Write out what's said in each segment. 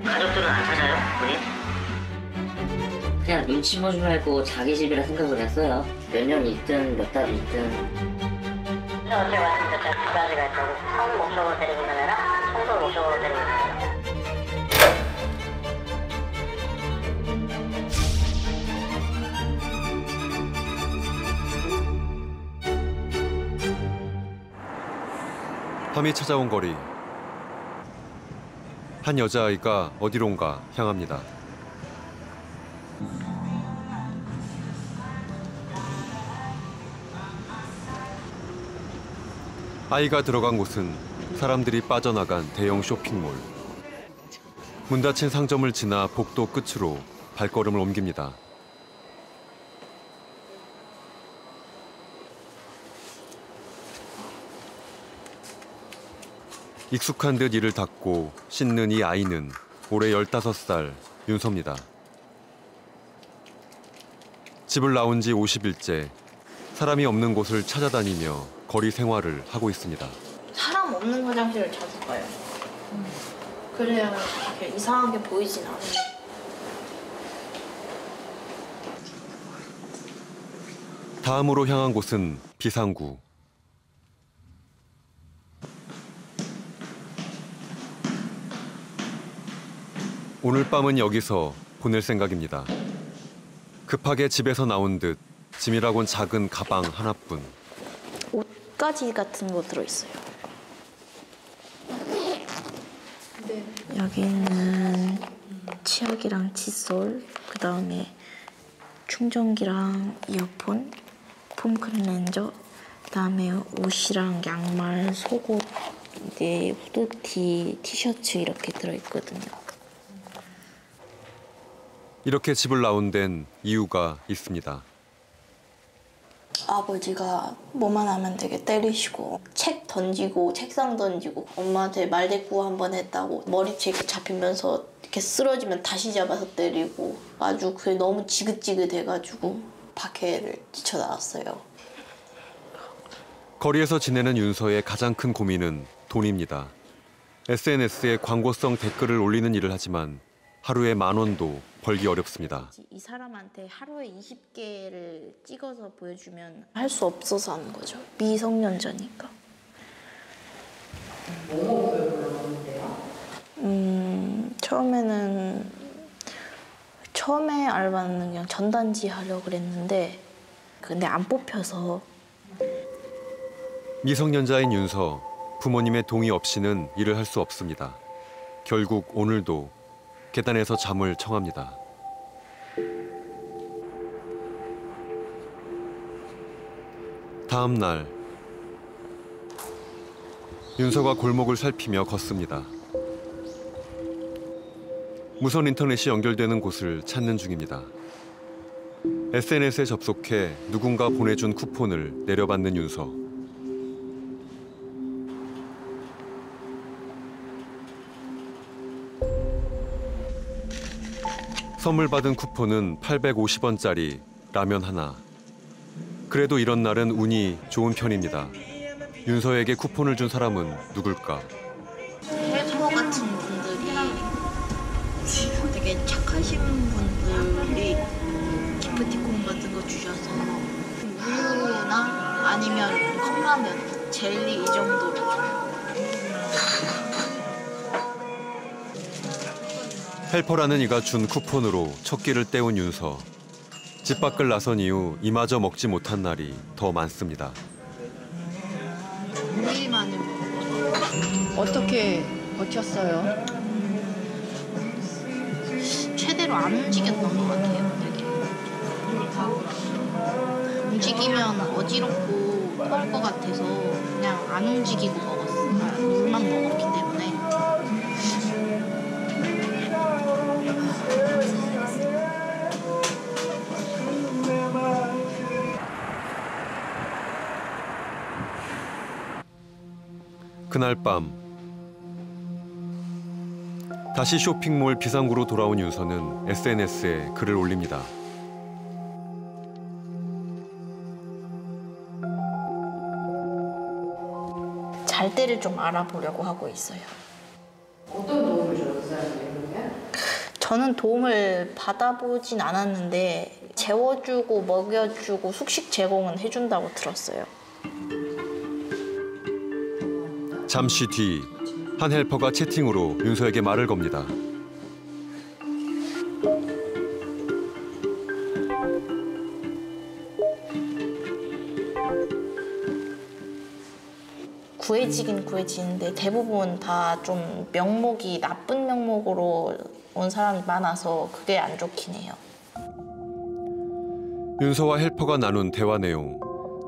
가족들은 안 찾아요? 본인? 그냥 눈치 보지 말고 자기 집이라 생각을 했어요. 몇 년 있든 몇 달 있든. 어제 말씀드렸잖아요. 두 가지가 있다고. 성 목적으로 데리고 다녀라, 청소 목적으로 데리고 다녀라. 밤이 찾아온 거리. 한 여자아이가 어디론가 향합니다. 아이가 들어간 곳은 사람들이 빠져나간 대형 쇼핑몰. 문 닫힌 상점을 지나 복도 끝으로 발걸음을 옮깁니다. 익숙한 듯 이를 닫고 씻는 이 아이는 올해 15살 윤서입니다. 집을 나온 지 50일째 사람이 없는 곳을 찾아다니며 거리 생활을 하고 있습니다. 사람 없는 화장실을 자주 가요. 그래야 이렇게 이상하게 보이진 않아요. 다음으로 향한 곳은 비상구. 오늘 밤은 여기서 보낼 생각입니다. 급하게 집에서 나온 듯 짐이라곤 작은 가방 하나뿐. 옷가지 같은 거 들어있어요. 여기는 치약이랑 칫솔, 그 다음에 충전기랑 이어폰, 폼 클렌저, 그 다음에 옷이랑 양말, 속옷, 이제 후드티, 티셔츠 이렇게 들어있거든요. 이렇게 집을 나온 데는 이유가 있습니다. 아버지가 뭐만 하면 되게 때리시고 책 던지고 책상 던지고 엄마한테 말대꾸 한 번 했다고 머리채 잡히면서 이렇게 쓰러지면 다시 잡아서 때리고 아주 그게 너무 지긋지긋해가지고 밖에를 뛰쳐나왔어요. 거리에서 지내는 윤서의 가장 큰 고민은 돈입니다. SNS에 광고성 댓글을 올리는 일을 하지만 하루에 10,000원도 벌기 어렵습니다. 이 사람한테 하루에 20개를 찍어서 보여주면 할 수 없어서 하는 거죠. 미성년자니까. 처음에 알바는 그냥 전단지 하려고 그랬는데 근데 안 뽑혀서. 미성년자인 윤서, 부모님의 동의 없이는 일을 할 수 없습니다. 결국 오늘도 계단에서 잠을 청합니다. 다음 날, 윤서가 골목을 살피며 걷습니다. 무선 인터넷이 연결되는 곳을 찾는 중입니다. SNS에 접속해 누군가 보내준 쿠폰을 내려받는 윤서. 선물 받은 쿠폰은 850원짜리 라면 하나. 그래도 이런 날은 운이 좋은 편입니다. 윤서에게 쿠폰을 준 사람은 누굴까? 헬퍼 같은 분들이 되게 착하신 분들이 기프티콘 같은 거 주셔서 우유나 아니면 컵라면, 젤리 이 정도로 줘요. 헬퍼라는 이가 준 쿠폰으로 첫 끼를 때운 윤서. 집 밖을 나선 이후 이마저 먹지 못한 날이 더 많습니다. 매일 많이 먹어요. 어떻게 버텼어요? 최대로 안 움직였던 것 같아요, 되게. 움직이면 어지럽고 토할 것 같아서 그냥 안 움직이고 먹었어요. 물만 먹었기 때문에. 그날 밤 다시 쇼핑몰 비상구로 돌아온 윤서는 SNS에 글을 올립니다. 잘 때를 좀 알아보려고 하고 있어요. 어떤 도움을 줬어요, 그러면? 저는 도움을 받아보진 않았는데 재워주고 먹여주고 숙식 제공은 해준다고 들었어요. 잠시 뒤 한 헬퍼가 채팅으로 윤서에게 말을 겁니다. 구해지긴 구해지는데 대부분 다 좀 명목이 나쁜 명목으로 온 사람이 많아서 그게 안 좋긴 해요. 윤서와 헬퍼가 나눈 대화 내용.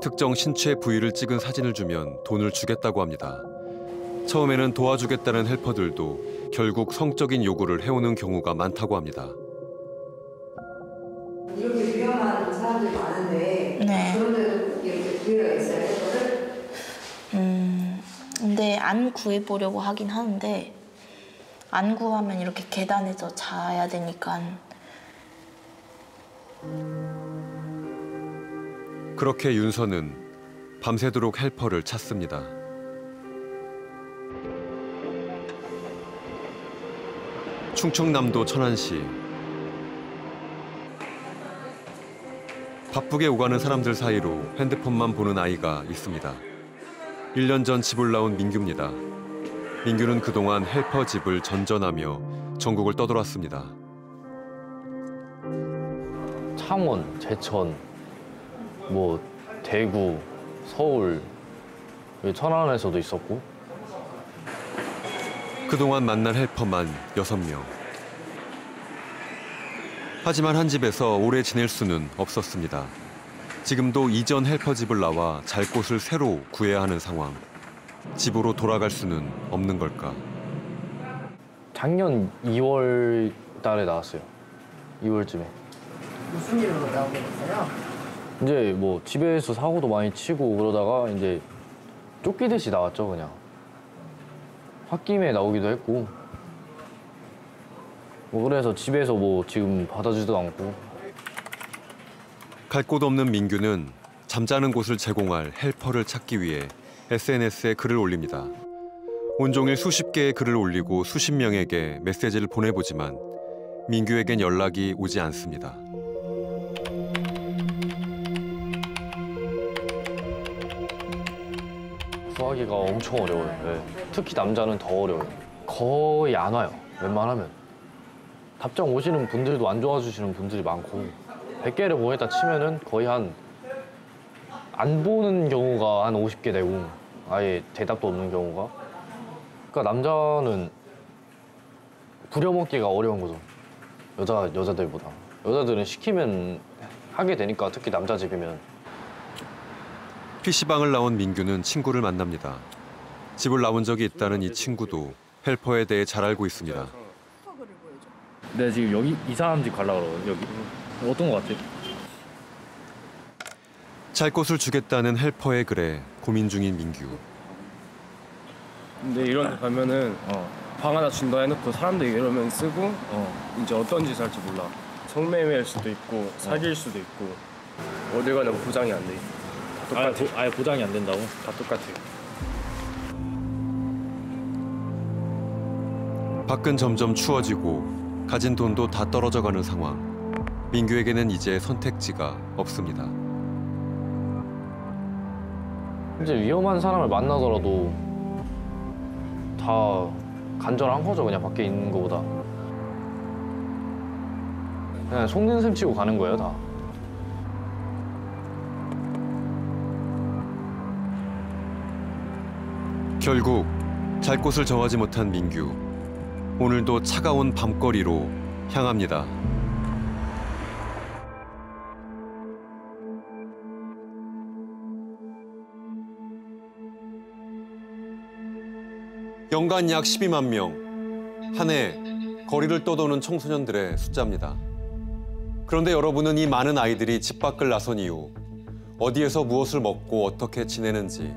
특정 신체 부위를 찍은 사진을 주면 돈을 주겠다고 합니다. 처음에는 도와주겠다는 헬퍼들도 결국 성적인 요구를 해오는 경우가 많다고 합니다. 이렇게 위험한 사람들이 많은데 네. 그런데도 이렇게 기회가 있어요, 헬퍼를? 근데 안 구해보려고 하긴 하는데 안 구하면 이렇게 계단에서 자야 되니까. 그렇게 윤서는 밤새도록 헬퍼를 찾습니다. 충청남도 천안시. 바쁘게 오가는 사람들 사이로 핸드폰만 보는 아이가 있습니다. 1년 전 집을 나온 민규입니다. 민규는 그동안 헬퍼 집을 전전하며 전국을 떠돌았습니다. 창원, 제천, 뭐 대구, 서울, 천안에서도 있었고. 그동안 만난 헬퍼만 6명. 하지만 한 집에서 오래 지낼 수는 없었습니다. 지금도 이전 헬퍼 집을 나와 잘 곳을 새로 구해야 하는 상황. 집으로 돌아갈 수는 없는 걸까? 작년 2월 달에 나왔어요. 2월쯤에. 무슨 일로 나오게 됐어요? 이제 뭐 집에서 사고도 많이 치고 그러다가 이제 쫓기듯이 나왔죠, 그냥. 홧김에 나오기도 했고. 뭐 그래서 집에서 뭐 지금 받아주지도 않고. 갈 곳 없는 민규는 잠자는 곳을 제공할 헬퍼를 찾기 위해 SNS에 글을 올립니다. 온종일 수십 개의 글을 올리고 수십 명에게 메시지를 보내보지만 민규에겐 연락이 오지 않습니다. 구하기가 엄청 어려워요. 네. 특히 남자는 더 어려워요. 거의 안 와요, 웬만하면. 답장 오시는 분들도 안 도와주시는 분들이 많고 100개를 보냈다 치면은 거의 안 보는 경우가 한 50개 되고 아예 대답도 없는 경우가. 그러니까 남자는 부려먹기가 어려운 거죠. 여자들보다. 여자들은 시키면 하게 되니까, 특히 남자 집이면. PC방을 나온 민규는 친구를 만납니다. 집을 나온 적이 있다는 이 친구도 헬퍼에 대해 잘 알고 있습니다. 내가 지금 여기 이 사람 집 가려고 그러거든, 여기. 어떤 거 같아? 잘 곳을 주겠다는 헬퍼의 글에 고민 중인 민규. 근데 이런 데 가면은 방 하나 준다 해놓고 사람들이 이러면 쓰고 이제 어떤 짓을 할지 몰라. 성매매일 수도 있고 사기일 수도 있고 어딜 가나 보장이 안 돼. 다 똑같아. 아예 보장이 안 된다고? 다 똑같아요. 밖은 점점 추워지고 가진 돈도 다 떨어져가는 상황. 민규에게는 이제 선택지가 없습니다. 이제 위험한 사람을 만나더라도 다 간절한 거죠, 그냥 밖에 있는 거보다. 그냥 속는 셈 치고 가는 거예요, 다. 결국 잘 곳을 정하지 못한 민규. 오늘도 차가운 밤거리로 향합니다. 연간 약 12만 명. 한 해 거리를 떠도는 청소년들의 숫자입니다. 그런데 여러분은 이 많은 아이들이 집 밖을 나선 이후 어디에서 무엇을 먹고 어떻게 지내는지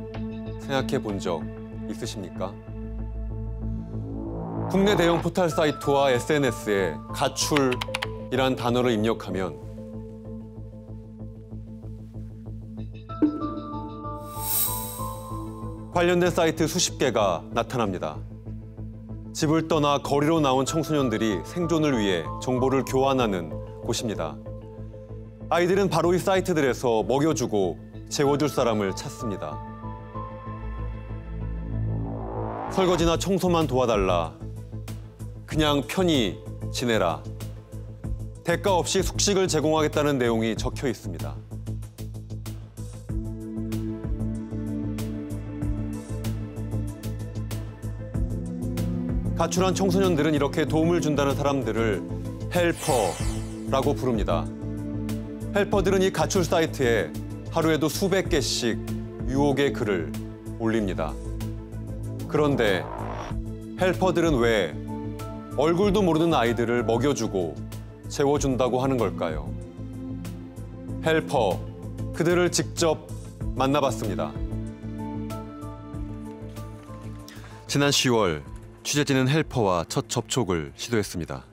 생각해 본 적 있으십니까? 국내 대형 포털 사이트와 SNS에 가출이란 단어를 입력하면 관련된 사이트 수십 개가 나타납니다. 집을 떠나 거리로 나온 청소년들이 생존을 위해 정보를 교환하는 곳입니다. 아이들은 바로 이 사이트들에서 먹여주고 재워줄 사람을 찾습니다. 설거지나 청소만 도와달라. 그냥 편히 지내라. 대가 없이 숙식을 제공하겠다는 내용이 적혀 있습니다. 가출한 청소년들은 이렇게 도움을 준다는 사람들을 헬퍼라고 부릅니다. 헬퍼들은 이 가출 사이트에 하루에도 수백 개씩 유혹의 글을 올립니다. 그런데 헬퍼들은 왜 얼굴도 모르는 아이들을 먹여주고 재워준다고 하는 걸까요? 헬퍼, 그들을 직접 만나봤습니다. 지난 10월 취재진은 헬퍼와 첫 접촉을 시도했습니다.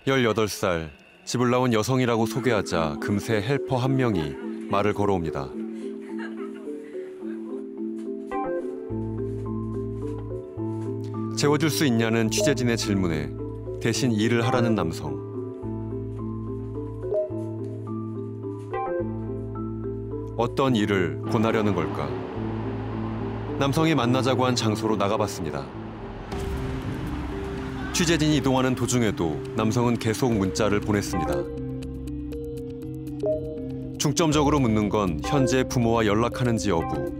18살, 집을 나온 여성이라고 소개하자 금세 헬퍼 한 명이 말을 걸어옵니다. 재워줄 수 있냐는 취재진의 질문에 대신 일을 하라는 남성. 어떤 일을 권하려는 걸까? 남성이 만나자고 한 장소로 나가봤습니다. 취재진이 이동하는 도중에도 남성은 계속 문자를 보냈습니다. 중점적으로 묻는 건 현재 부모와 연락하는지 여부,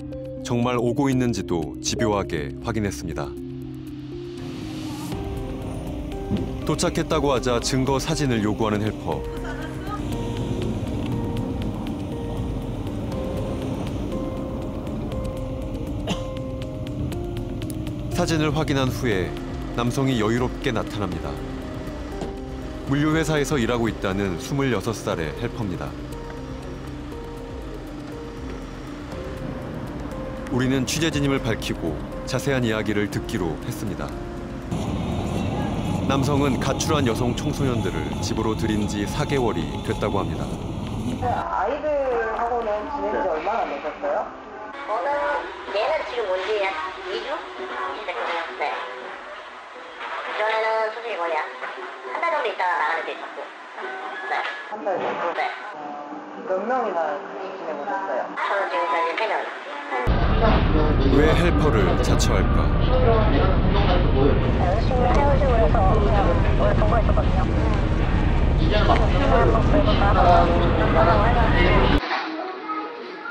정말 오고 있는지도 집요하게 확인했습니다. 도착했다고 하자 증거 사진을 요구하는 헬퍼. 사진을 확인한 후에 남성이 여유롭게 나타납니다. 물류회사에서 일하고 있다는 26살의 헬퍼입니다. 우리는 취재진임을 밝히고 자세한 이야기를 듣기로 했습니다. 남성은 가출한 여성 청소년들을 집으로 들인 지 4개월이 됐다고 합니다. 아이들하고는 지낸 지 얼마나 되셨어요? 얘는 지금 온 지 한 2주? 됐거든요. 네. 그전에는 솔직히 거의 한 달 정도 있다가 나가는 게 있었고. 네. 한 달 정도? 네. 몇 명이나 지내보셨어요? 저는 지금까지 3명. 왜 헬퍼를 자처할까? 열심히 헤어지고 해서 그냥 오늘 동거했었거든요.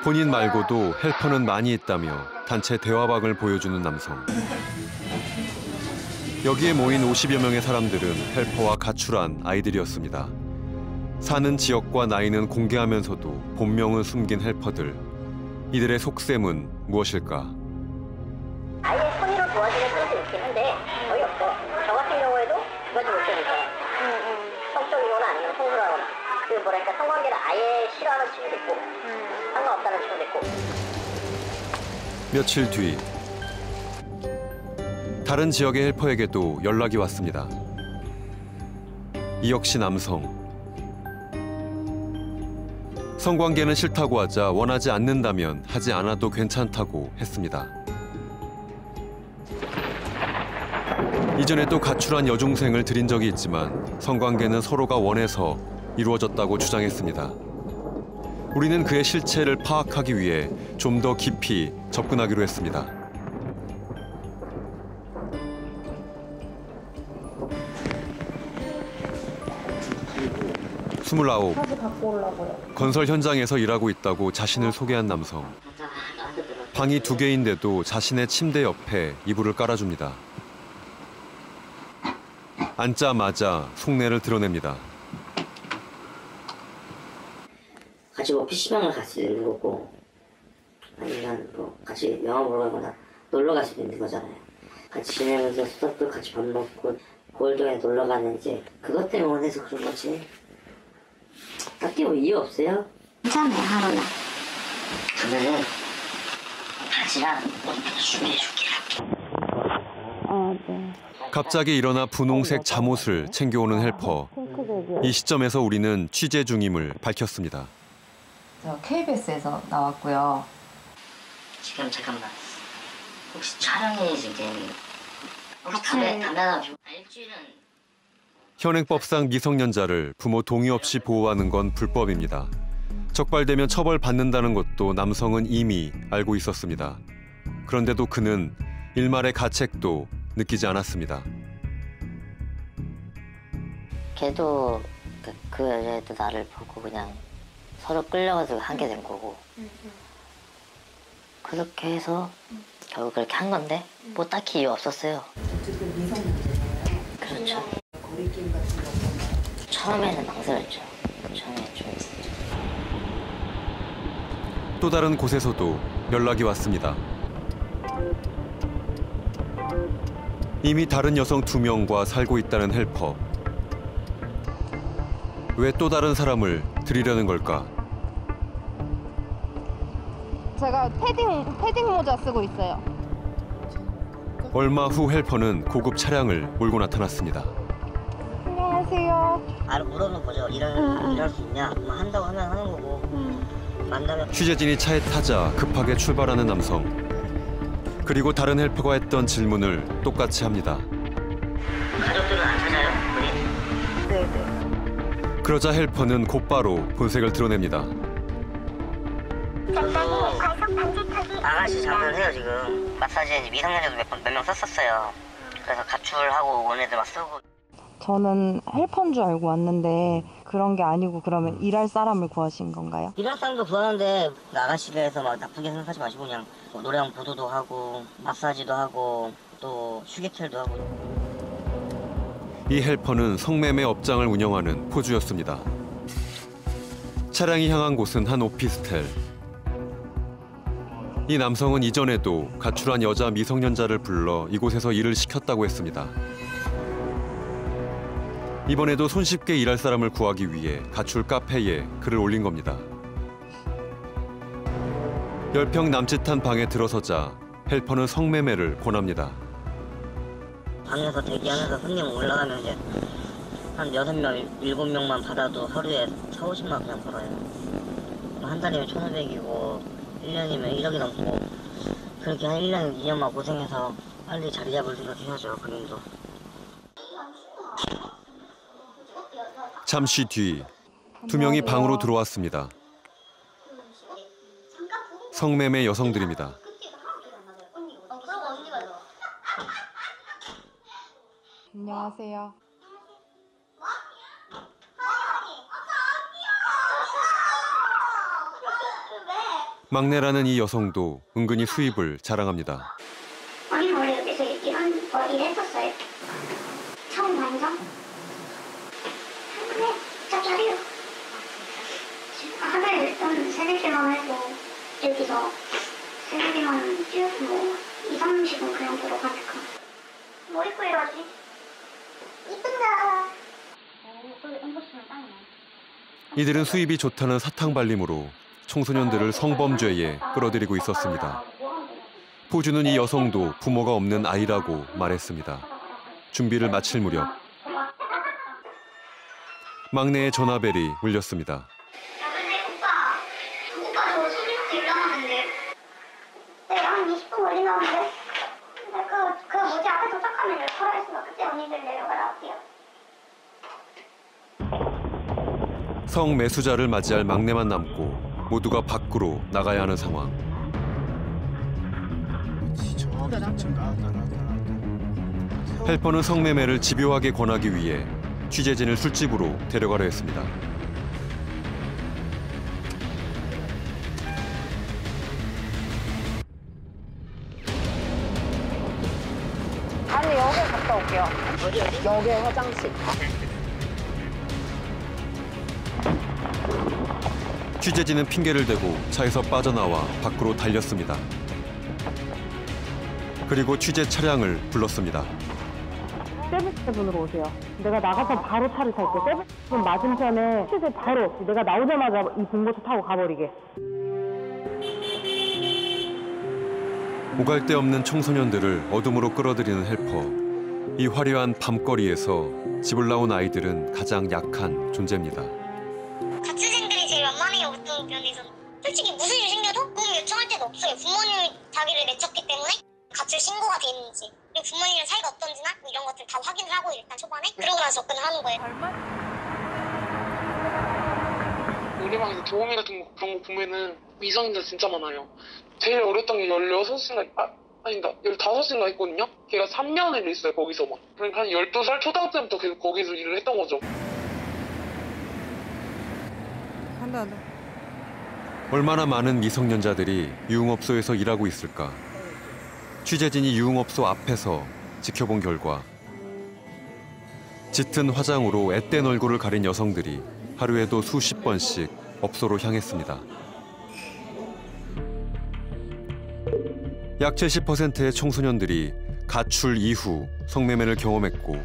본인 말고도 헬퍼는 많이 있다며 단체 대화방을 보여주는 남성. 여기에 모인 50여 명의 사람들은 헬퍼와 가출한 아이들이었습니다. 사는 지역과 나이는 공개하면서도 본명은 숨긴 헬퍼들. 이들의 속셈은 무엇일까? 아예 선의로 도와주는 사람도 있긴 한데 거의 없어. 저 같은 경우에도 그거지 못해니까 성적이거나 아니면 성불하거나 그 뭐랄까 성관계를 아예 싫어하는 친구도 있고 상관없다는 친구도 있고. 며칠 뒤 다른 지역의 헬퍼에게도 연락이 왔습니다. 이 역시 남성. 성관계는 싫다고 하자 원하지 않는다면 하지 않아도 괜찮다고 했습니다. 이전에도 가출한 여중생을 들인 적이 있지만 성관계는 서로가 원해서 이루어졌다고 주장했습니다. 우리는 그의 실체를 파악하기 위해 좀 더 깊이 접근하기로 했습니다. 스물아홉. 건설 현장에서 일하고 있다고 자신을 소개한 남성. 방이 2개인데도 자신의 침대 옆에 이불을 깔아줍니다. 앉자마자 속내를 드러냅니다. 같이 뭐 PC방을 갈 수도 있는 거고 아니면 뭐 같이 영화 보러 가거나 놀러 갈 수도 있는 거잖아요. 같이 지내면서 수다도 같이 밥 먹고 고일동에 놀러 가는 이제 그것 때문에 원해서 그런 거지. 딱히 뭐 이유 없어요? 괜찮아요, 하루는. 그러면은 바지랑 준비해줄게. 네. 갑자기 일어나 분홍색 잠옷을 챙겨오는 헬퍼. 이 시점에서 우리는 취재 중임을 밝혔습니다. 저 KBS에서 나왔고요. 지금 잠깐만. 혹시 촬영이 지금 담배 하나 주고 일주일은 현행법상 미성년자를 부모 동의 없이 보호하는 건 불법입니다. 적발되면 처벌받는다는 것도 남성은 이미 알고 있었습니다. 그런데도 그는 일말의 가책도 느끼지 않았습니다. 걔도 그 여자애도 나를 보고 그냥 서로 끌려가서 하게 된 거고 그렇게 해서 결국 그렇게 한 건데 뭐 딱히 이유 없었어요. 어쨌든 미성년자잖아요. 그렇죠. 거리낌 같은 거 없나요? 처음에는 망설였죠. 처음에 좀 또 다른 곳에서도 연락이 왔습니다. 이미 다른 여성 2명과 살고 있다는 헬퍼. 왜 또 다른 사람을 들이려는 걸까? 제가 패딩 모자 쓰고 있어요. 얼마 후 헬퍼는 고급 차량을 몰고 나타났습니다. 안녕하세요. 물어보는 거죠. 일할 수 있냐? 뭐 한다고 하면 하는 거고 만나면 취재진이 차에 타자 급하게 출발하는 남성. 그리고 다른 헬퍼가 했던 질문을 똑같이 합니다. 가족들은 안 찾아요? 우리? 네네. 그러자 헬퍼는 곧바로 본색을 드러냅니다. 아가씨 잠깐 해요 지금. 마사지에 미성년자도 몇 명 썼었어요. 그래서 가출하고 온 애들 막 쓰고. 저는 헬퍼인 줄 알고 왔는데 그런 게 아니고 그러면 일할 사람을 구하신 건가요? 일할 사람도 구하는데 아가씨가 해서 막 나쁘게 생각하지 마시고 그냥 뭐 노래방 보도도 하고 마사지도 하고 또 휴게틀도 하고. 이 헬퍼는 성매매 업장을 운영하는 포주였습니다. 차량이 향한 곳은 한 오피스텔. 이 남성은 이전에도 가출한 여자 미성년자를 불러 이곳에서 일을 시켰다고 했습니다. 이번에도 손쉽게 일할 사람을 구하기 위해 가출 카페에 글을 올린 겁니다. 10평 남짓한 방에 들어서자 헬퍼는 성매매를 권합니다. 방에서 대기하면서 손님 올라가면 이제 한 6명, 7명만 받아도 하루에 4,50만 원 그냥 벌어요. 한 달이면 1,500이고 1년이면 1억이 넘고 그렇게 한 1년, 2년만 고생해서 빨리 자리 잡을 생각해야죠, 그림도. 잠시 뒤 2명이 방으로 들어왔습니다. 성매매 여성들입니다. 안녕하세요. 막내라는 이 여성도 은근히 수입을 자랑합니다. 아니 원래 여기서 일했었어요. 처음 완전. 근데 갑자기 하래요. 하루에 일단 3-4시간 해도 여기서 3-4시간 쭉 뭐 2-30분 그냥 들어가니까. 뭐 입고 일하지? 이쁜다. 또 엠버스는 땅이네. 이들은 수입이 좋다는 사탕발림으로 청소년들을 성범죄에 끌어들이고 있었습니다. 포주는 이 여성도 부모가 없는 아이라고 말했습니다. 준비를 마칠 무렵 막내의 전화벨이 울렸습니다. 오빠 저 소리나서 일어나는데 내가 한 20분 걸리나는데 그 뭐지 앞에 도착하면 열거라 했으니까 그때 언니들 내려가라 할게요. 성매수자를 맞이할 막내만 남고 모두가 밖으로 나가야 하는 상황. 헬퍼는 성매매를 집요하게 권하기 위해 취재진을 술집으로 데려가려 했습니다. 아니 여기 갔다 올게요. 어디? 여기 화장실. 취재진은 핑계를 대고 차에서 빠져나와 밖으로 달렸습니다. 그리고 취재 차량을 불렀습니다. 세븐스텝으로 오세요. 내가 나가서 바로 차를 탈게. 세븐스텝 맞은편에 취재 바로 내가 나오자마자 이 봉고차 타고 가버리게. 오갈 데 없는 청소년들을 어둠으로 끌어들이는 헬퍼. 이 화려한 밤거리에서 집을 나온 아이들은 가장 약한 존재입니다. 가출생들이 제일 만만하게 어떤 면에서 솔직히 무슨 일 생겨도 꼭 요청할 데는 없어요. 부모님이 자기를 내쳤기 때문에 가출 신고가 되는지 부모님이랑 사이가 어떤지나 이런 것들 다 확인을 하고 일단 초반에 그러고 나서 접근을 하는 거예요. 노래방에서 도우미 같은 거 그런 거 보면은 미성년자 진짜 많아요. 제일 어렸던 게 16인가 아니다 15인가 했거든요. 걔가 3년을 있어요 거기서 막. 그러니까 한 12살 초등학생부터 계속 거기서 일을 했던 거죠. 한다. 얼마나 많은 미성년자들이 유흥업소에서 일하고 있을까. 취재진이 유흥업소 앞에서 지켜본 결과 짙은 화장으로 앳된 얼굴을 가린 여성들이 하루에도 수십 번씩 업소로 향했습니다. 약 70%의 청소년들이 가출 이후 성매매를 경험했고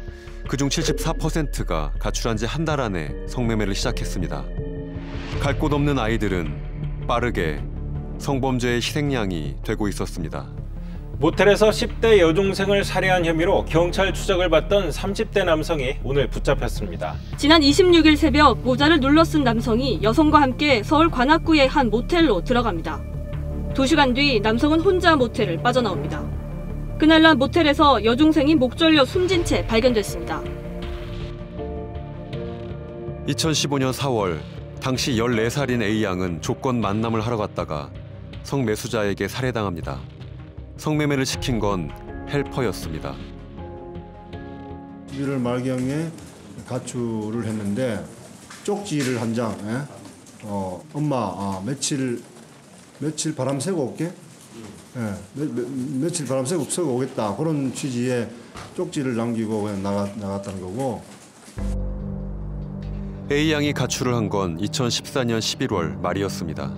그중 74%가 가출한 지 한 달 안에 성매매를 시작했습니다. 갈 곳 없는 아이들은 빠르게 성범죄의 희생양이 되고 있었습니다. 모텔에서 10대 여중생을 살해한 혐의로 경찰 추적을 받던 30대 남성이 오늘 붙잡혔습니다. 지난 26일 새벽 모자를 눌러 쓴 남성이 여성과 함께 서울 관악구의 한 모텔로 들어갑니다. 2시간 뒤 남성은 혼자 모텔을 빠져나옵니다. 그날 낮 모텔에서 여중생이 목 졸려 숨진 채 발견됐습니다. 2015년 4월 당시 14살인 A양은 조건 만남을 하러 갔다가 성매수자에게 살해당합니다. 성매매를 시킨 건 헬퍼였습니다. 11월 말경에 가출을 했는데 쪽지를 한 장, 엄마 며칠 바람 쐬고 올게. 며칠 바람 쐬고 오겠다. 그런 취지의 쪽지를 남기고 그냥 나갔다는 거고. A양이 가출을 한 건 2014년 11월 말이었습니다.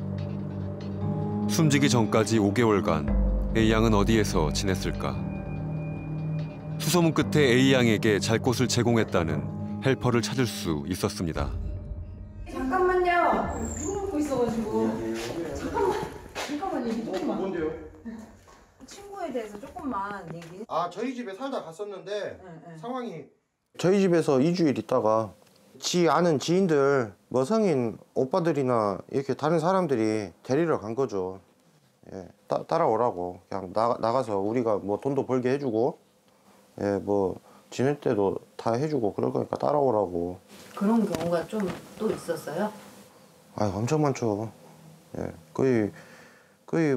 숨지기 전까지 5개월간 A양은 어디에서 지냈을까? 수소문 끝에 A양에게 잘 곳을 제공했다는 헬퍼를 찾을 수 있었습니다. 잠깐만요. 술 먹고 있어가지고. 잠깐만 얘기 조금만. 뭔데요? 친구에 대해서 조금만 얘기. 저희 집에 살다 갔었는데 상황이 저희 집에서 2주일 있다가 지 아는 지인들 머성인 오빠들이나 이렇게 다른 사람들이 데리러 간 거죠. 따라오라고. 그냥 나가서 우리가 뭐 돈도 벌게 해주고 뭐 지낼 때도 다 해주고 그럴 거니까 따라오라고. 그런 경우가 좀 또 있었어요? 엄청 많죠. 거의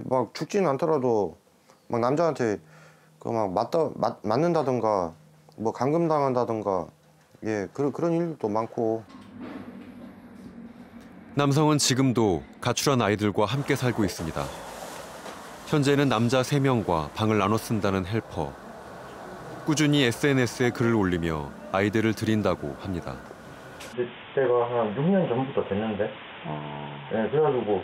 막 죽지는 않더라도 막 남자한테 막 맞는다든가 뭐 감금당한다든가 그런 일도 많고. 남성은 지금도 가출한 아이들과 함께 살고 있습니다. 현재는 남자 3명과 방을 나눠 쓴다는 헬퍼. 꾸준히 SNS에 글을 올리며 아이들을 드린다고 합니다. 제가 한 6년 전부터 됐는데 그래가지고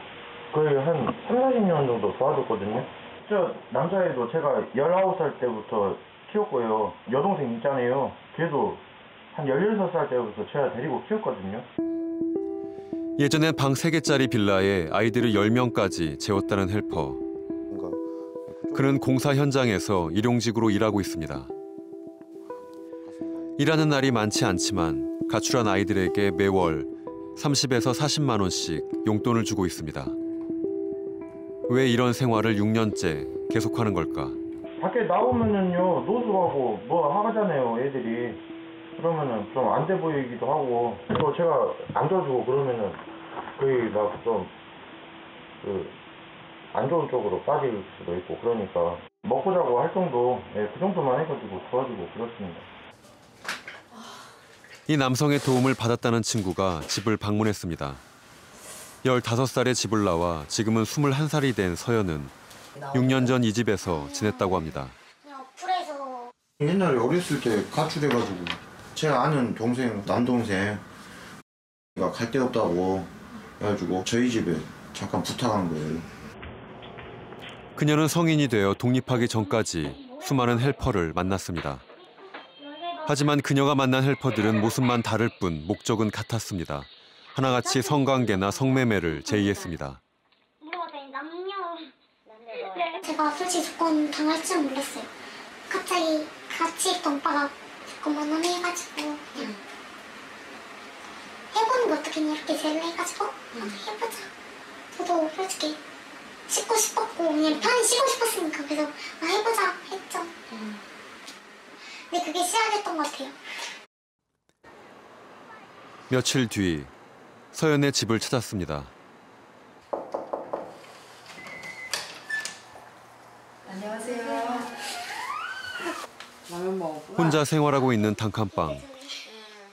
거의 한 30-40년 정도 도와줬거든요. 저 남자애도 제가 19살 때부터 키웠고요. 여동생 있잖아요. 걔도 한 16살 때부터 제가 데리고 키웠거든요. 예전엔 방 3개짜리 빌라에 아이들을 10명까지 재웠다는 헬퍼. 그는 공사 현장에서 일용직으로 일하고 있습니다. 일하는 날이 많지 않지만 가출한 아이들에게 매월 30에서 40만 원씩 용돈을 주고 있습니다. 왜 이런 생활을 6년째 계속하는 걸까? 밖에 나오면은요 노숙하고 뭐 하잖아요 애들이. 그러면은 좀 안 돼 보이기도 하고 또 제가 안 도와주고 그러면은 거의 막 좀 안 좋은 쪽으로 빠질 수도 있고 그러니까 먹고 자고 할 정도 그 정도만 해가지고 도와주고 그렇습니다. 이 남성의 도움을 받았다는 친구가 집을 방문했습니다. 15살에 집을 나와 지금은 21살이 된 서연은 6년 전 이 집에서 지냈다고 합니다. 옛날에 어렸을 때 가출해가지고 제가 아는 동생, 남동생 갈 데 없다고 해가지고 저희 집에 잠깐 부탁한 거예요. 그녀는 성인이 되어 독립하기 전까지 수많은 헬퍼를 만났습니다. 하지만 그녀가 만난 헬퍼들은 모습만 다를 뿐 목적은 같았습니다. 하나같이 성관계나 성매매를 제의했습니다. 제가 솔직히 조건 당할 줄 몰랐어요. 갑자기 같이 있던 오빠가 조건만 너무 해가지고 그냥 해보는 게 어떻겠니 이렇게 제를 해가지고 해보자. 저도 솔직히 씻고 싶었고 그냥 편히 쉬고 싶었으니까 그래서 해보자 했죠. 근데 그게 시작했던 것 같아요. 며칠 뒤 서연의 집을 찾았습니다. 안녕하세요. 라면 먹었구나. 혼자 생활하고 있는 단칸방.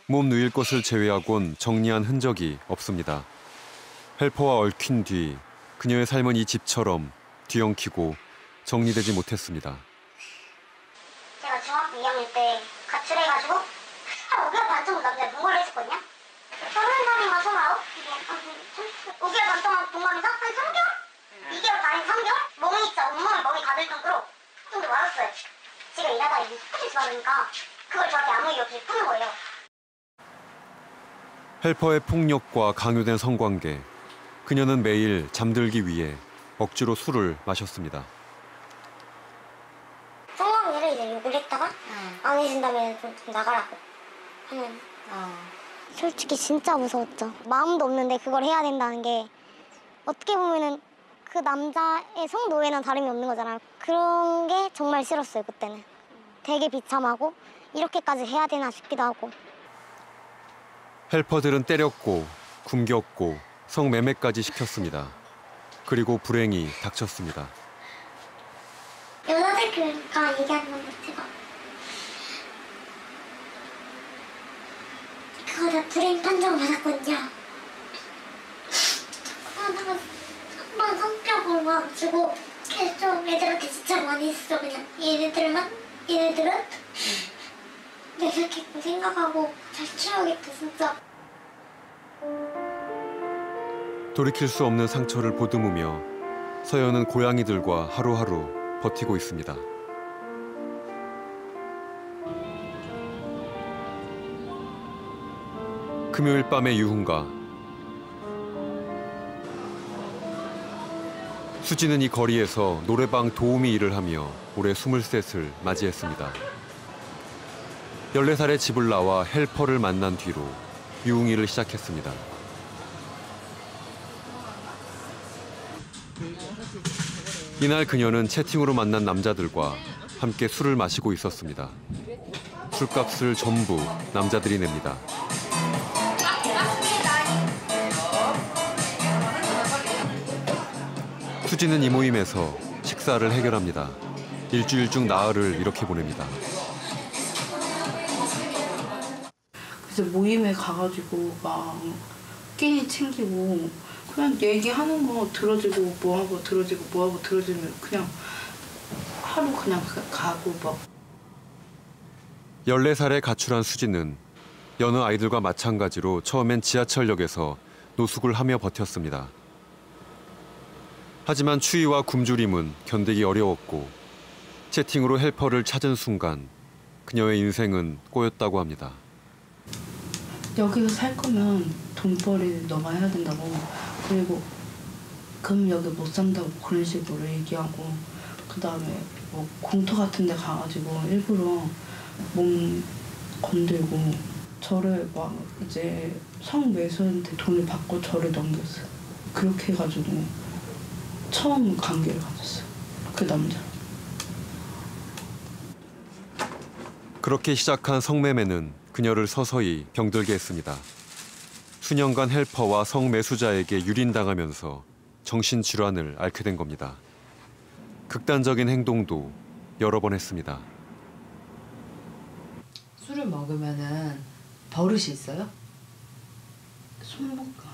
몸 누일 것을 제외하곤 정리한 흔적이 없습니다. 헬퍼와 얽힌 뒤 그녀의 삶은 이 집처럼 뒤엉키고 정리되지 못했습니다. 제가 중학교 2학년 때 가출해가지고 한 5개월 반 정도 남자애 동거를 했었거든요. 30살인가 29? 5개월 반 동안 동거하면서 한 3개월? 2개월 반에 3개월? 멍이 진짜 온몸에 멍이 가들 정도로 정도 맞았어요. 제가 일하다가 이제 스트레스 받으니까 그걸 저한테 아무 이유 없이 푸는 거예요. 헬퍼의 폭력과 강요된 성관계. 그녀는 매일 잠들기 위해 억지로 술을 마셨습니다. 성관계를 이제 욕을 했다가 안 해준다면 좀 나가라고 하는. 솔직히 진짜 무서웠죠. 마음도 없는데 그걸 해야 된다는 게 어떻게 보면은 그 남자의 성노예랑 다름이 없는 거잖아요. 그런 게 정말 싫었어요, 그때는. 되게 비참하고 이렇게까지 해야 되나 싶기도 하고. 헬퍼들은 때렸고 굶겼고 성매매까지 시켰습니다. 그리고 불행이 닥쳤습니다. 여자들과 얘기하는 건 제가 그거 다 불행 판정 받았거든요. 한번 성격을 막 주고 좀 애들한테 진짜 많이 했어. 그냥 얘네들은 내가 이렇게 생각하고 잘 키워야겠다 진짜. 돌이킬 수 없는 상처를 보듬으며 서연은 고양이들과 하루하루 버티고 있습니다. 금요일 밤의 유흥가. 수지는 이 거리에서 노래방 도우미 일을 하며 올해 23을 맞이했습니다. 14살의 집을 나와 헬퍼를 만난 뒤로 유흥일을 시작했습니다. 이날 그녀는 채팅으로 만난 남자들과 함께 술을 마시고 있었습니다. 술값을 전부 남자들이 냅니다. 수지는 이 모임에서 식사를 해결합니다. 일주일 중 나흘을 이렇게 보냅니다. 그래서 모임에 가가지고 막 끼니 챙기고 그냥 얘기하는 거 들어주고 뭐하고 들어주고 뭐하고 들어주면 그냥 하루 그냥 가고 막. 14살에 가출한 수지는 여느 아이들과 마찬가지로 처음엔 지하철역에서 노숙을 하며 버텼습니다. 하지만 추위와 굶주림은 견디기 어려웠고 채팅으로 헬퍼를 찾은 순간 그녀의 인생은 꼬였다고 합니다. 여기서 살 거면 돈벌이 너가 해야 된다고. 그리고 그럼 여기 못 산다고 그런 식으로 얘기하고 그다음에 뭐 공터 같은 데 가가지고 일부러 몸 건들고 저를 막 이제 성매수한테 돈을 받고 저를 넘겼어요. 그렇게 해가지고 처음 관계를 가졌어요. 그 남자. 그렇게 시작한 성매매는 그녀를 서서히 병들게 했습니다. 수년간 헬퍼와 성매수자에게 유린당하면서 정신질환을 앓게 된 겁니다. 극단적인 행동도 여러 번 했습니다. 술을 먹으면은 버릇이 있어요? 손목가.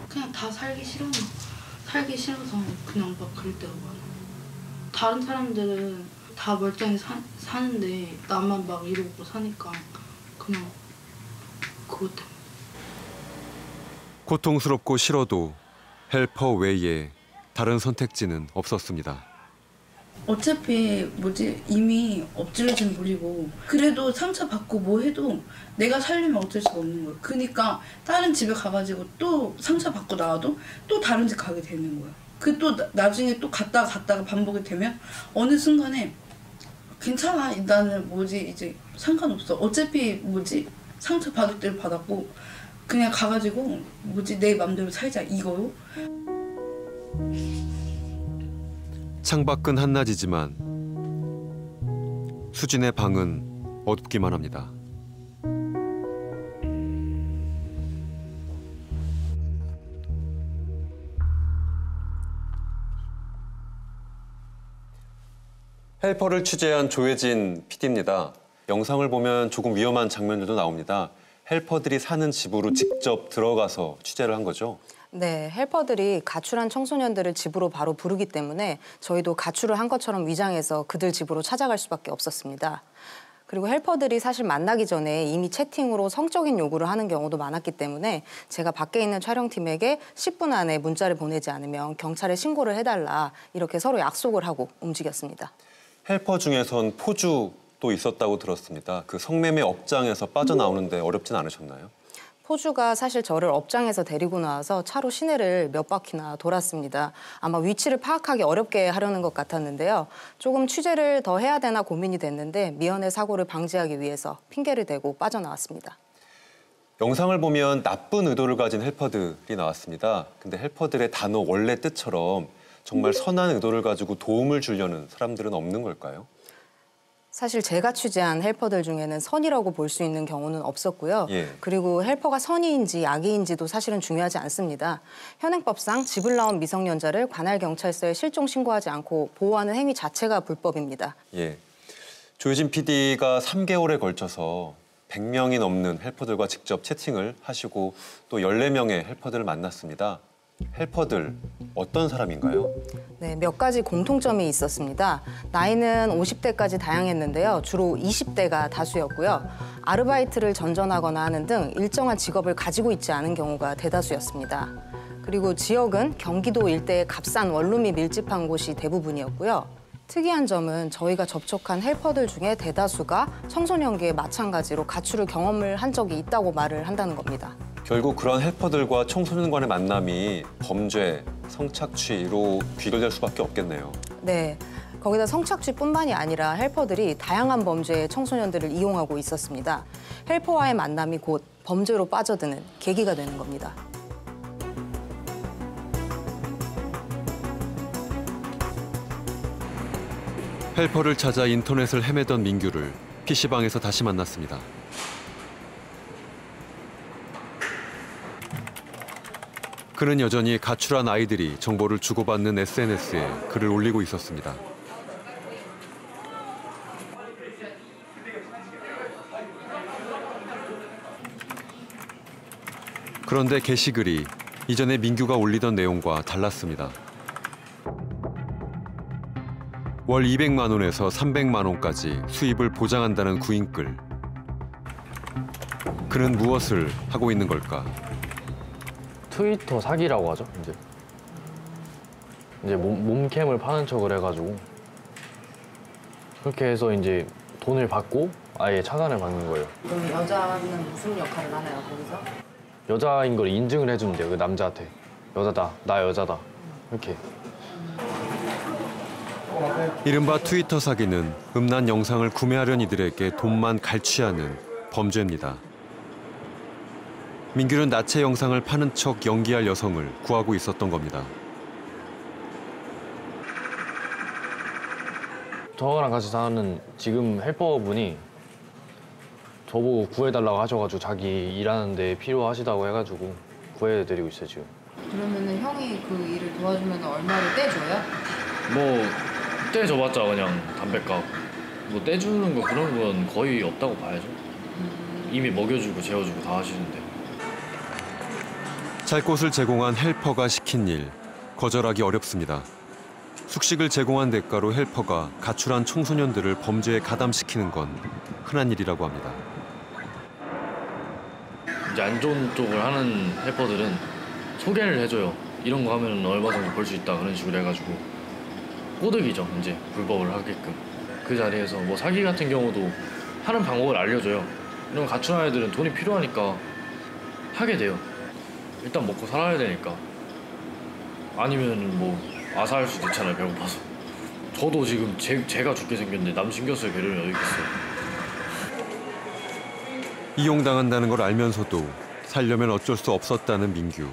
그냥 다 살기 싫어서 그냥 막 그럴 때가 많아. 다른 사람들은 다 멀쩡히 사는데 나만 막 이러고 사니까 그냥 그것 때문에. 고통스럽고 싫어도 헬퍼 외에 다른 선택지는 없었습니다. 어차피 이미 엎질러진 물이고 그래도 상처받고 뭐 해도 내가 살려면 어쩔 수가 없는 거예요. 그러니까 다른 집에 가가지고 또 상처받고 나와도 또 다른 집 가게 되는 거예요. 그 또 나중에 또 갔다가 반복이 되면 어느 순간에 괜찮아 나는 이제 상관없어. 어차피 상처받을 때를 받았고 그냥 가가지고 뭐지 내 맘대로 살자 이거요? 창밖은 한낮이지만 수진의 방은 어둡기만 합니다. 헬퍼를 취재한 조혜진 PD입니다. 영상을 보면 조금 위험한 장면들도 나옵니다. 헬퍼들이 사는 집으로 직접 들어가서 취재를 한 거죠? 네, 헬퍼들이 가출한 청소년들을 집으로 바로 부르기 때문에 저희도 가출을 한 것처럼 위장해서 그들 집으로 찾아갈 수밖에 없었습니다. 그리고 헬퍼들이 사실 만나기 전에 이미 채팅으로 성적인 요구를 하는 경우도 많았기 때문에 제가 밖에 있는 촬영팀에게 10분 안에 문자를 보내지 않으면 경찰에 신고를 해달라 이렇게 서로 약속을 하고 움직였습니다. 헬퍼 중에선 포주도 있었다고 들었습니다. 그 성매매 업장에서 빠져나오는데 어렵진 않으셨나요? 포주가 사실 저를 업장에서 데리고 나와서 차로 시내를 몇 바퀴나 돌았습니다. 아마 위치를 파악하기 어렵게 하려는 것 같았는데요. 조금 취재를 더 해야 되나 고민이 됐는데 미연의 사고를 방지하기 위해서 핑계를 대고 빠져나왔습니다. 영상을 보면 나쁜 의도를 가진 헬퍼들이 나왔습니다. 근데 헬퍼들의 단어 원래 뜻처럼 정말 선한 의도를 가지고 도움을 주려는 사람들은 없는 걸까요? 사실 제가 취재한 헬퍼들 중에는 선이라고 볼 수 있는 경우는 없었고요. 그리고 헬퍼가 선의인지 악의인지도 사실은 중요하지 않습니다. 현행법상 집을 나온 미성년자를 관할 경찰서에 실종 신고하지 않고 보호하는 행위 자체가 불법입니다. 조혜진 PD가 3개월에 걸쳐서 100명이 넘는 헬퍼들과 직접 채팅을 하시고 또 14명의 헬퍼들을 만났습니다. 헬퍼들 어떤 사람인가요? 네, 몇 가지 공통점이 있었습니다. 나이는 50대까지 다양했는데요. 주로 20대가 다수였고요. 아르바이트를 전전하거나 하는 등 일정한 직업을 가지고 있지 않은 경우가 대다수였습니다. 그리고 지역은 경기도 일대의 값싼 원룸이 밀집한 곳이 대부분이었고요. 특이한 점은 저희가 접촉한 헬퍼들 중에 대다수가 청소년기에 마찬가지로 가출을 경험을 한 적이 있다고 말을 한다는 겁니다. 결국 그런 헬퍼들과 청소년 간의 만남이 범죄, 성착취로 귀결될 수밖에 없겠네요. 네, 거기다 성착취뿐만이 아니라 헬퍼들이 다양한 범죄의 청소년들을 이용하고 있었습니다. 헬퍼와의 만남이 곧 범죄로 빠져드는 계기가 되는 겁니다. 헬퍼를 찾아 인터넷을 헤매던 민규를 PC방에서 다시 만났습니다. 그는 여전히 가출한 아이들이 정보를 주고받는 SNS에 글을 올리고 있었습니다. 그런데 게시글이 이전에 민규가 올리던 내용과 달랐습니다. 월 200만 원에서 300만 원까지 수입을 보장한다는 구인글. 그는 무엇을 하고 있는 걸까? 트위터 사기라고 하죠. 이제 몸캠을 파는 척을 해가지고 그렇게 해서 이제 돈을 받고 아예 차단을 받는 거예요. 그럼 여자는 무슨 역할을 하나요, 거기서? 여자인 걸 인증을 해준대요, 그 남자한테. 여자다, 나 여자다. 이렇게. 이른바 트위터 사기는 음란 영상을 구매하려는 이들에게 돈만 갈취하는 범죄입니다. 민규는 나체 영상을 파는 척 연기할 여성을 구하고 있었던 겁니다. 저랑 같이 사는 지금 헬퍼분이 저보고 구해달라고 하셔가지고 자기 일하는데 필요하시다고 해가지고 구해드리고 있어요, 지금. 그러면은 형이 그 일을 도와주면 얼마를 떼줘요? 뭐 떼줘봤자 그냥 담배값. 뭐 떼주는 거 그런 건 거의 없다고 봐야죠. 이미 먹여주고 재워주고 다 하시는데. 잘 곳을 제공한 헬퍼가 시킨 일, 거절하기 어렵습니다. 숙식을 제공한 대가로 헬퍼가 가출한 청소년들을 범죄에 가담시키는 건 흔한 일이라고 합니다. 이제 안 좋은 쪽을 하는 헬퍼들은 소개를 해줘요. 이런 거 하면 얼마 정도 벌 수 있다 그런 식으로 해가지고 꼬드기죠. 이제 불법을 하게끔. 그 자리에서 뭐 사기 같은 경우도 하는 방법을 알려줘요. 이런 가출한 애들은 돈이 필요하니까 하게 돼요. 일단 먹고 살아야 되니까. 아니면 뭐 아사할 수도 있잖아요, 배고파서. 저도 지금 제가 죽게 생겼는데 남 신경 쓸 배려는 어디 있겠어요. 이용당한다는 걸 알면서도 살려면 어쩔 수 없었다는 민규.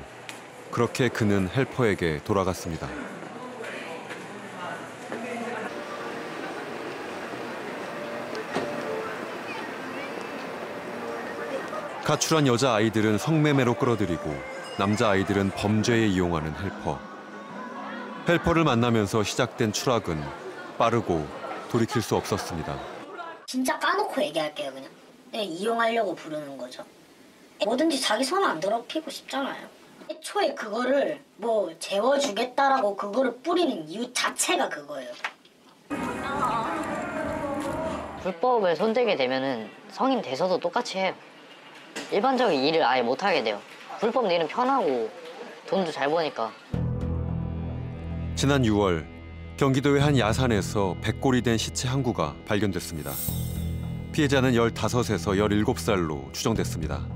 그렇게 그는 헬퍼에게 돌아갔습니다. 가출한 여자아이들은 성매매로 끌어들이고 남자아이들은 범죄에 이용하는 헬퍼. 헬퍼를 만나면서 시작된 추락은 빠르고 돌이킬 수 없었습니다. 진짜 까놓고 얘기할게요, 그냥. 네, 이용하려고 부르는 거죠. 뭐든지 자기 손 안 더럽히고 싶잖아요. 애초에 그거를 뭐 재워주겠다라고 그거를 뿌리는 이유 자체가 그거예요. 불법에 손대게 되면은 성인 돼서도 똑같이 해요. 일반적인 일을 아예 못 하게 돼요. 불법 일은 편하고 돈도 잘 버니까. 지난 6월 경기도의 한 야산에서 백골이 된 시체 한 구가 발견됐습니다. 피해자는 15에서 17살로 추정됐습니다.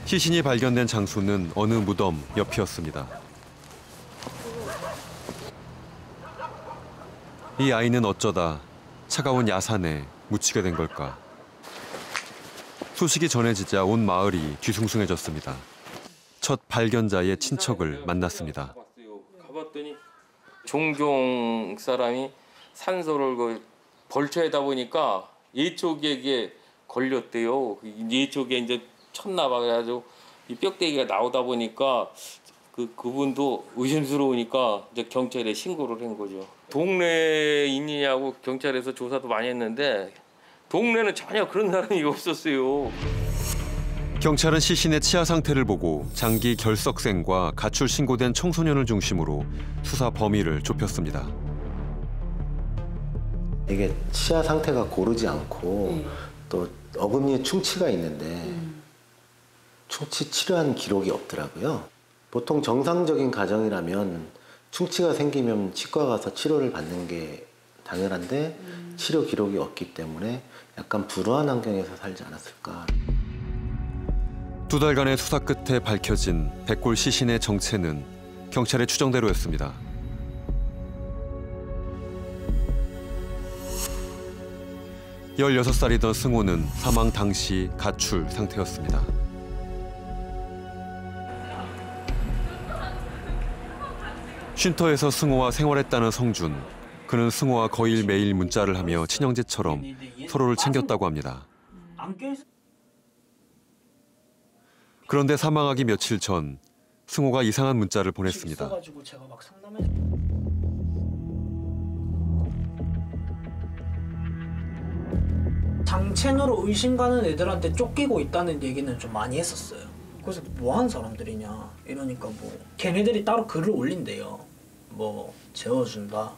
시신이 발견된 장소는 어느 무덤 옆이었습니다. 이 아이는 어쩌다 차가운 야산에 묻히게 된 걸까? 소식이 전해지자 온 마을이 뒤숭숭해졌습니다. 첫 발견자의 친척을 만났습니다. 가봤더니 종종 사람이 산소를 그 벌초에다 보니까 예초기에 걸렸대요. 예초기에 이제 쳤나 봐. 그래가지고 이 뼈대기가 나오다 보니까 그분도 의심스러우니까 이제 경찰에 신고를 한 거죠. 동네에 있느냐고 경찰에서 조사도 많이 했는데 동네는 전혀 그런 사람이 없었어요. 경찰은 시신의 치아 상태를 보고 장기 결석생과 가출 신고된 청소년을 중심으로 수사 범위를 좁혔습니다. 이게 치아 상태가 고르지 않고 또 어금니에 충치가 있는데 충치 치료한 기록이 없더라고요. 보통 정상적인 가정이라면 충치가 생기면 치과 가서 치료를 받는 게 당연한데 치료 기록이 없기 때문에 약간 불우한 환경에서 살지 않았을까. 2달간의 수사 끝에 밝혀진 백골 시신의 정체는 경찰의 추정대로였습니다. (16살이던) 승호는 사망 당시 가출 상태였습니다. 쉼터에서 승호와 생활했다는 성준. 그는 승호와 거의 매일 문자를 하며 친형제처럼 서로를 챙겼다고 합니다. 그런데 사망하기 며칠 전 승호가 이상한 문자를 보냈습니다. 장첸으로 의심 가는 애들한테 쫓기고 있다는 얘기는 좀 많이 했었어요. 그래서 뭐 하는 사람들이냐 이러니까 뭐 걔네들이 따로 글을 올린대요. 뭐 재워준다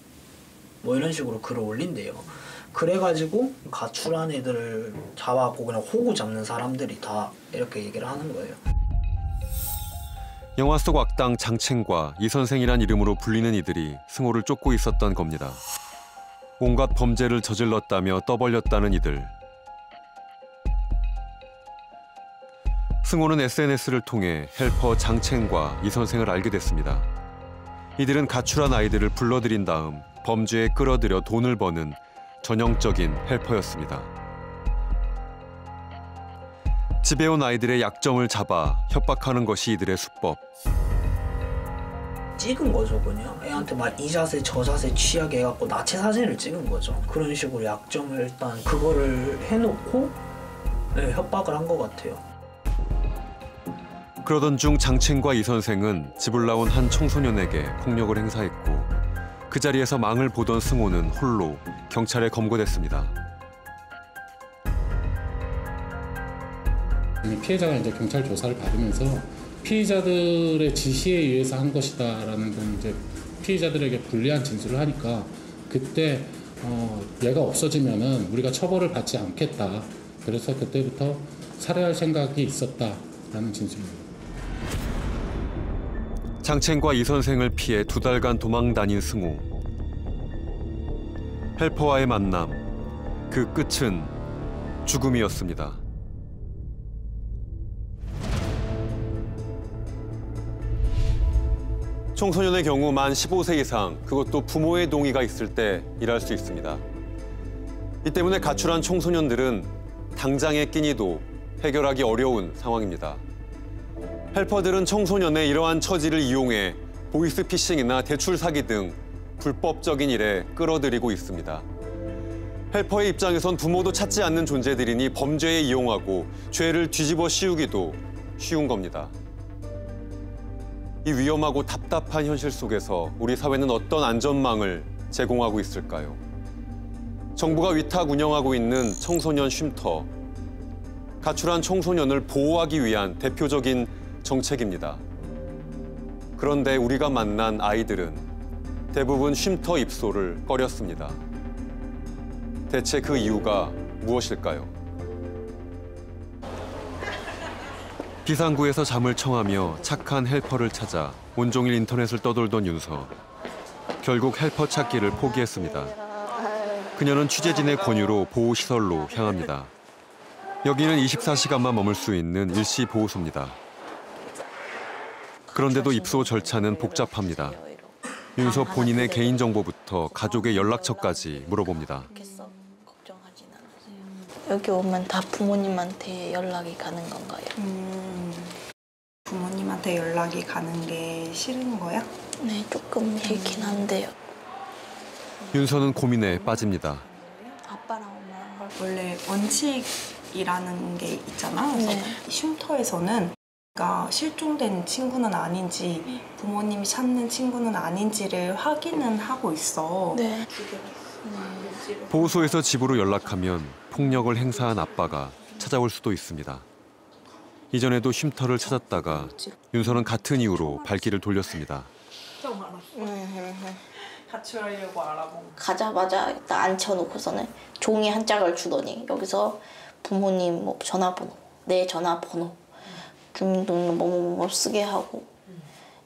뭐 이런 식으로 글을 올린대요. 그래가지고 가출한 애들을 잡아갖고 그냥 호구 잡는 사람들이 다 이렇게 얘기를 하는 거예요. 영화 속 악당 장첸과 이선생이란 이름으로 불리는 이들이 승호를 쫓고 있었던 겁니다. 온갖 범죄를 저질렀다며 떠벌렸다는 이들. 승호는 SNS를 통해 헬퍼 장첸과 이선생을 알게 됐습니다. 이들은 가출한 아이들을 불러들인 다음 범죄에 끌어들여 돈을 버는 전형적인 헬퍼였습니다. 집에 온 아이들의 약점을 잡아 협박하는 것이 이들의 수법. 찍은 거죠 그냥. 애한테 막 이 자세 저 자세 취하게 해갖고 나체 사진을 찍은 거죠. 그런 식으로 약점을 일단 그거를 해놓고 협박을 한 것 같아요. 그러던 중 장첸과 이선생은 집을 나온 한 청소년에게 폭력을 행사했고 그 자리에서 망을 보던 승호는 홀로 경찰에 검거됐습니다. 피해자가 이제 경찰 조사를 받으면서 피해자들의 지시에 의해서 한 것이다라는 건 이제 피해자들에게 불리한 진술을 하니까 그때 얘가 없어지면은 우리가 처벌을 받지 않겠다. 그래서 그때부터 살해할 생각이 있었다라는 진술입니다. 장첸과 이선생을 피해 2달간 도망 다닌 승호. 헬퍼와의 만남, 그 끝은 죽음이었습니다. 청소년의 경우 만 15세 이상, 그것도 부모의 동의가 있을 때 일할 수 있습니다. 이 때문에 가출한 청소년들은 당장의 끼니도 해결하기 어려운 상황입니다. 헬퍼들은 청소년의 이러한 처지를 이용해 보이스피싱이나 대출 사기 등 불법적인 일에 끌어들이고 있습니다. 헬퍼의 입장에선 부모도 찾지 않는 존재들이니 범죄에 이용하고 죄를 뒤집어 씌우기도 쉬운 겁니다. 이 위험하고 답답한 현실 속에서 우리 사회는 어떤 안전망을 제공하고 있을까요? 정부가 위탁 운영하고 있는 청소년 쉼터. 가출한 청소년을 보호하기 위한 대표적인 정책입니다. 그런데 우리가 만난 아이들은 대부분 쉼터 입소를 꺼렸습니다. 대체 그 이유가 무엇일까요? 비상구에서 잠을 청하며 착한 헬퍼를 찾아 온종일 인터넷을 떠돌던 윤서. 결국 헬퍼 찾기를 포기했습니다. 그녀는 취재진의 권유로 보호시설로 향합니다. 여기는 24시간만 머물 수 있는 일시 보호소입니다. 그런데도 입소 절차는 복잡합니다. 윤서 본인의 개인정보부터 가족의 연락처까지 물어봅니다. 여기 오면 다 부모님한테 연락이 가는 건가요? 부모님한테 연락이 가는 게 싫은 거야? 네, 조금 싫긴 한데요. 윤서는 고민에 빠집니다. 원래 원칙이라는 게 있잖아. 그래서 네. 쉼터에서는 그러니까 실종된 친구는 아닌지 부모님이 찾는 친구는 아닌지를 확인은 하고 있어. 네. 보호소에서 집으로 연락하면 폭력을 행사한 아빠가 찾아올 수도 있습니다. 이전에도 쉼터를 찾았다가 윤서는 같은 이유로 발길을 돌렸습니다. 가출하려고 알아본. 가자마자 일단 앉혀놓고서는 종이 한 짝을 주더니 여기서 부모님 뭐 전화번호, 내 전화번호, 주민등록 뭐 쓰게 하고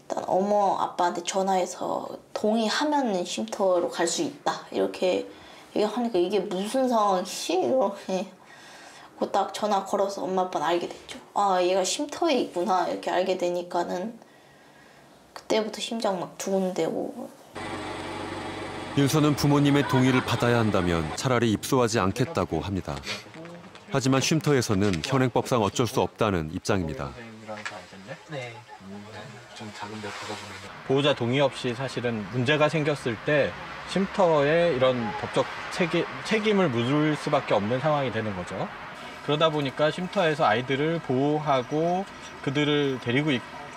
일단 어머 아빠한테 전화해서 동의하면 쉼터로 갈 수 있다 이렇게 얘기하니까 이게 무슨 상황이지? 이렇게 딱 전화 걸어서 엄마 아빠는 알게 됐죠. 아 얘가 쉼터에 있구나 이렇게 알게 되니까는 그때부터 심장 막 두근대고. 윤서는 부모님의 동의를 받아야 한다면 차라리 입소하지 않겠다고 합니다. 하지만 쉼터에서는 현행법상 어쩔 수 없다는 입장입니다. 네. 좀 작은 데 보호자 동의 없이 사실은 문제가 생겼을 때 쉼터에 이런 법적 책임을 물을 수밖에 없는 상황이 되는 거죠. 그러다 보니까 쉼터에서 아이들을 보호하고 그들을 데리고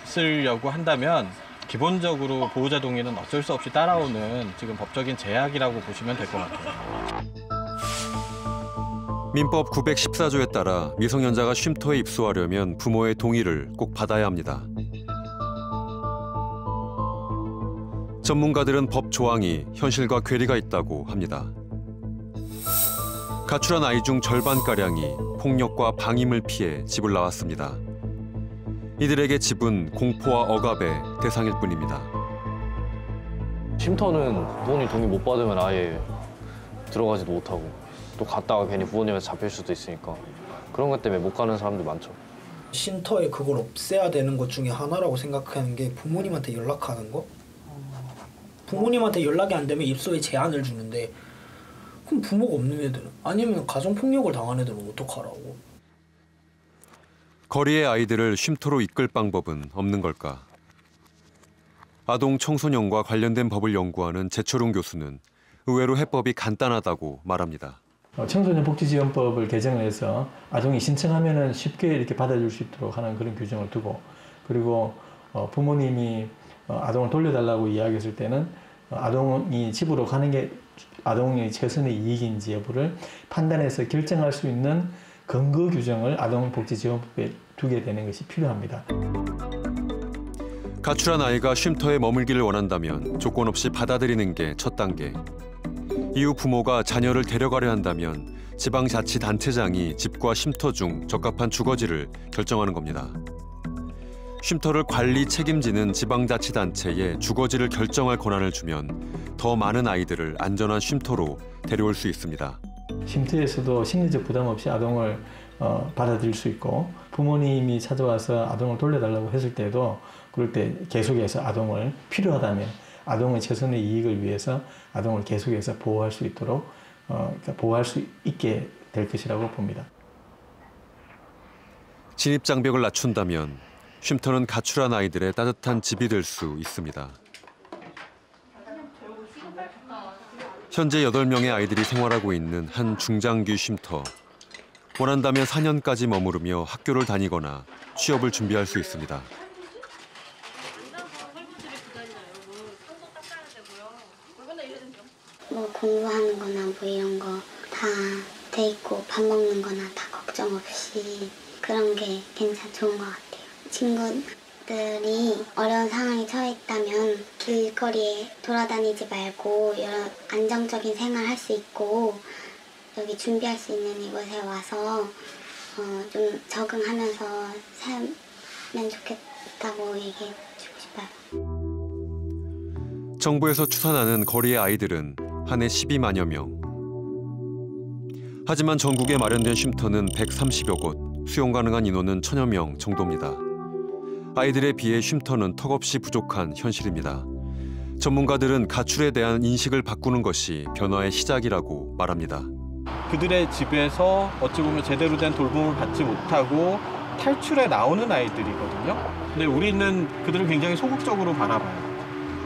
있으려고 한다면 기본적으로 보호자 동의는 어쩔 수 없이 따라오는 지금 법적인 제약이라고 보시면 될 것 같아요. 민법 914조에 따라 미성년자가 쉼터에 입소하려면 부모의 동의를 꼭 받아야 합니다. 전문가들은 법 조항이 현실과 괴리가 있다고 합니다. 가출한 아이 중 절반가량이 폭력과 방임을 피해 집을 나왔습니다. 이들에게 집은 공포와 억압의 대상일 뿐입니다. 쉼터는 부모님 동의 못 받으면 아예 들어가지도 못하고 또 갔다가 괜히 부모님한테 잡힐 수도 있으니까 그런 것 때문에 못 가는 사람들 많죠. 쉼터에 그걸 없애야 되는 것 중에 하나라고 생각하는 게 부모님한테 연락하는 거? 부모님한테 연락이 안 되면 입소에 제한을 주는데 그럼 부모가 없는 애들은? 아니면 가정폭력을 당한 애들은 어떡하라고? 거리의 아이들을 쉼터로 이끌 방법은 없는 걸까? 아동 청소년과 관련된 법을 연구하는 제철웅 교수는 의외로 해법이 간단하다고 말합니다. 청소년복지지원법을 개정해서 아동이 신청하면은 쉽게 이렇게 받아줄 수 있도록 하는 그런 규정을 두고, 그리고 부모님이 아동을 돌려달라고 이야기했을 때는 아동이 집으로 가는 게 아동의 최선의 이익인지 여부를 판단해서 결정할 수 있는 근거 규정을 아동복지지원법에 두게 되는 것이 필요합니다. 가출한 아이가 쉼터에 머물기를 원한다면 조건 없이 받아들이는 게 첫 단계. 이후 부모가 자녀를 데려가려 한다면 지방자치단체장이 집과 쉼터 중 적합한 주거지를 결정하는 겁니다. 쉼터를 관리 책임지는 지방자치단체에 주거지를 결정할 권한을 주면 더 많은 아이들을 안전한 쉼터로 데려올 수 있습니다. 쉼터에서도 심리적 부담 없이 아동을 받아들일 수 있고, 부모님이 찾아와서 아동을 돌려달라고 했을 때도 그럴 때 계속해서 아동을 필요하다면 아동의 최선의 이익을 위해서 아동을 계속해서 보호할 수 있도록 보호할 수 있게 될 것이라고 봅니다. 진입 장벽을 낮춘다면 쉼터는 가출한 아이들의 따뜻한 집이 될 수 있습니다. 현재 8명의 아이들이 생활하고 있는 한 중장기 쉼터. 원한다면 4년까지 머무르며 학교를 다니거나 취업을 준비할 수 있습니다. 뭐 공부하는 거나 뭐 이런 거 다 돼 있고 밥 먹는 거나 다 걱정 없이 그런 게 좋은 것 같아요. 친구들이 어려운 상황에 처해 있다면 길거리에 돌아다니지 말고 여러 안정적인 생활 할 수 있고 여기 준비할 수 있는 이곳에 와서 좀 적응하면서 살면 좋겠다고 얘기해 주고 싶어요. 정부에서 추산하는 거리의 아이들은 한 해 12만여 명. 하지만 전국에 마련된 쉼터는 130여 곳, 수용 가능한 인원은 1000여 명 정도입니다. 아이들에 비해 쉼터는 턱없이 부족한 현실입니다. 전문가들은 가출에 대한 인식을 바꾸는 것이 변화의 시작이라고 말합니다. 그들의 집에서 어찌 보면 제대로 된 돌봄을 받지 못하고 탈출해 나오는 아이들이거든요. 근데 우리는 그들을 굉장히 소극적으로 바라봐요.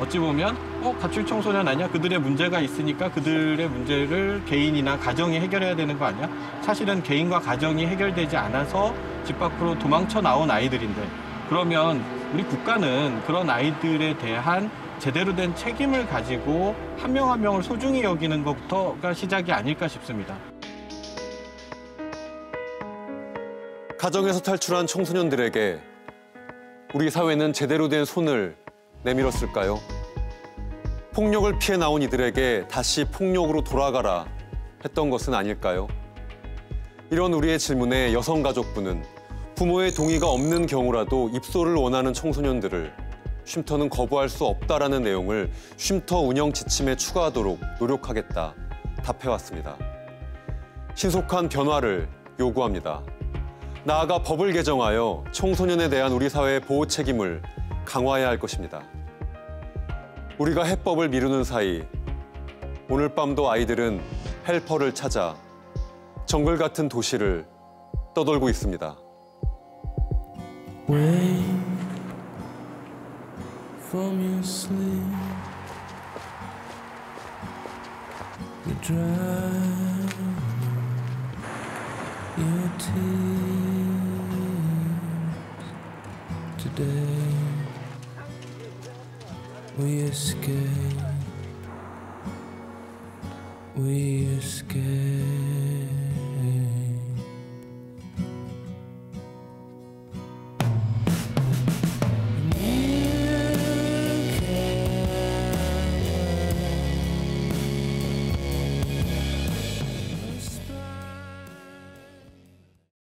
어찌 보면 가출 청소년 아니야? 그들의 문제가 있으니까 그들의 문제를 개인이나 가정이 해결해야 되는 거 아니야? 사실은 개인과 가정이 해결되지 않아서 집 밖으로 도망쳐 나온 아이들인데 그러면 우리 국가는 그런 아이들에 대한 제대로 된 책임을 가지고 한 명 한 명을 소중히 여기는 것부터가 시작이 아닐까 싶습니다. 가정에서 탈출한 청소년들에게 우리 사회는 제대로 된 손을 내밀었을까요? 폭력을 피해 나온 이들에게 다시 폭력으로 돌아가라 했던 것은 아닐까요? 이런 우리의 질문에 여성가족부는 부모의 동의가 없는 경우라도 입소를 원하는 청소년들을 쉼터는 거부할 수 없다라는 내용을 쉼터 운영 지침에 추가하도록 노력하겠다 답해왔습니다. 신속한 변화를 요구합니다. 나아가 법을 개정하여 청소년에 대한 우리 사회의 보호 책임을 강화해야 할 것입니다. 우리가 해법을 미루는 사이 오늘 밤도 아이들은 헬퍼를 찾아 정글 같은 도시를 떠돌고 있습니다. Wake from your sleep, you dry your tears today. We escape.